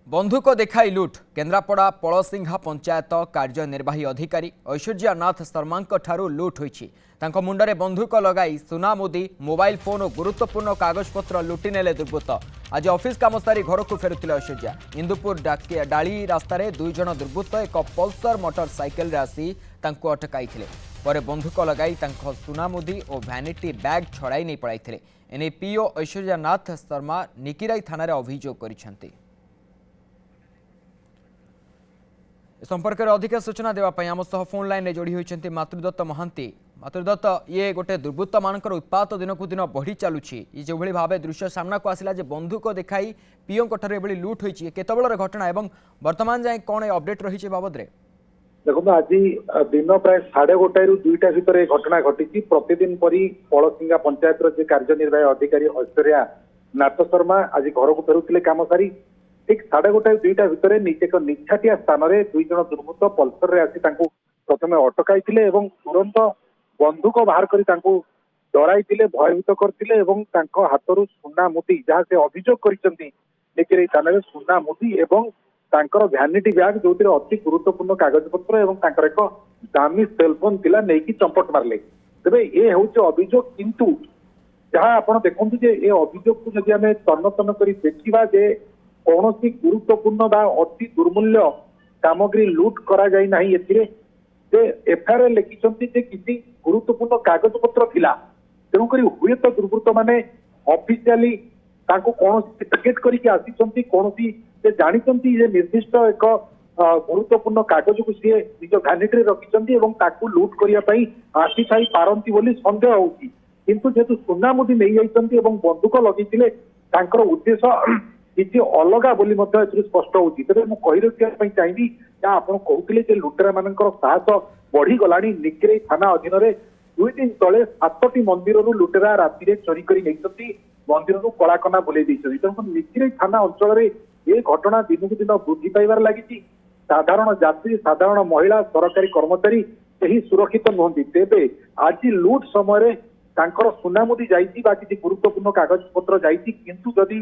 बंधुक देखाई लुट केन्द्रापड़ा पलसिंघा पंचायत कार्यनिर्वाही अधिकारी ऐश्वर्या नाथ शर्मा ठारू लुट होईछि। तांको मुंडरे बंधुक लगाई सुना मुदी मोबाइल फोन और गुरुत्वपूर्ण कागजपत्र लुटि नेले दुर्बृत्त। आज ऑफिस काम सारी घर को फेरुथिले ऐश्वर्या। इंदुपुर डाली रास्तार दुई जन दुर्बृत्त एक पल्सर मोटरसाइकेल आसी तांको अटकाई पर बंधुक लगाई तांको सुना मुदी और भैनिटी बैग छड़ाई नहीं पड़ाई। एने पीओ ऐश्वर्या नाथ शर्मा निकिराई थाना अभियोग करिसेंति। संपर्क में अधिक सूचना देवाई आम सह फोन लाइन जोड़ी होती मातृदत्त महांती। मातृदत्त ये गोटे दुर्बृत्त मानकर उत्पात दिन को दिन बढ़ी चलुछि। जो भाव दृश्य सामना को आसला बंधुक देखाई पीओ लुट होती केतबेलर घटना एवं वर्तमान जाए कौन अपडेट रही बाबद देखो आज दिन प्राय 1:30 ରୁ 2ଟା भितर घटना घटी। प्रतिदिन परी पलसिंगा पंचायत कार्यनिर्वाही अधिकारी ऐश्वर्या नाथ शर्मा आज घर को फेरुथिले काम सारी ठीक 1:30 2ଟା भितर एक निछाटिया स्थान में दुई जन दुर्बृत्त पल्सर रे आसी प्रथम अटकाई तुरंत बंधुक बाहर कर डराई भयभीत करते हाथ सुना मुदी जहाँ से अभियोग कर थाना सुना मुदी एवं भ्यानिटी बैग जो अति गुरुत्वपूर्ण कागजपत्र और एक दामी सेलफोन थिला नहीं चंपट मारले। तेरे ये हूँ अभियोग किंतु जहाँ आप देखुं ये अभियोग को जब आम तन्न तन्न कर देखा जे कौन गुरुत्वपूर्ण बा अति दुर्मूल्य सामग्री लुट करा जाई नाही एफआईआर लिखिं किसी गुरुत्वपूर्ण कागजपत्र थिला तेणुक हुए तो दुर्बृत्त माने ऑफिशियली कौन टार्गेट करके आसी कौन से जानते निर्दिष्ट एक गुरुत्वपूर्ण कागज को सी निज भैनिटी रखिंट लुट करने आसी थाई पारती बोली सन्देह होगी किंतु जेहेतु सुना मुदी नहीं जाइए बंदूक लगे उद्देश्य किसी अलग बोली स्पष्ट होती। तेरे मुझे कही रखा चाहिए आप कहते लुटेरा मान साहस बढ़ी गला। निकिराई थाना अधीन 2 दिन तले 7टी मंदिर लुटेरा राति चोरी कर मंदिर कलाकना बुले तेणु निकिराई थाना अंचल ये घटना दिन को दिन वृद्धि पाइबार लगी। साधारण यात्री साधारण महिला सरकारी कर्मचारी यही सुरक्षित नुहति। तेबे आज लुट समय सुनामुदी जाइए किसी गुरुत्वपूर्ण कागज पत्र जाइए किंतु जदि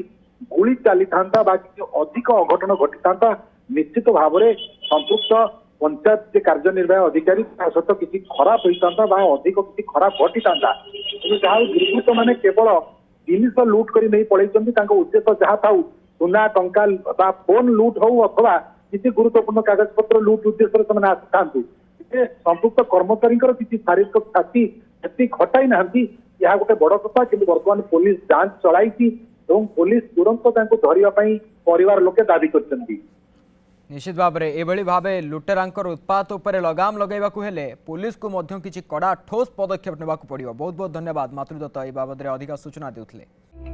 गुली चली था किसी अधिक अघटन घटी था निश्चित भाव में संपुक्त पंचायत कार्यनिर्वाही अधिकारी सहित किसी खराब होता अधिक किसी खराब घटी था जहाँ दुर्बृत्त मैंने केवल जिनिस लुट कर नहीं पड़े उद्देश्य जहाँ था सुना टंका फोन लुट हो अथवा किसी गुरुत्वपूर्ण कागज पत्र लुट उद्देश्य से आसी था संपुक्त कर्मचारी किसी शारीरिक क्षति घटाई ना गोटे बड़ कथा कि बर्तमान पुलिस जांच चलाई और पुलिस तुरंत धरने परिवार लोके दाबी कर। निश्चित भाव में एभली भाव लुटेरांकर उत्पात उपर लगाम लगेगा हेले पुलिस को मध्य किसी कड़ा ठोस पदक्षेप नेबाकू पड़िबो। बहुत बहुत धन्यवाद मातृदत्त ए बाबद अधिक सूचना देउथिले।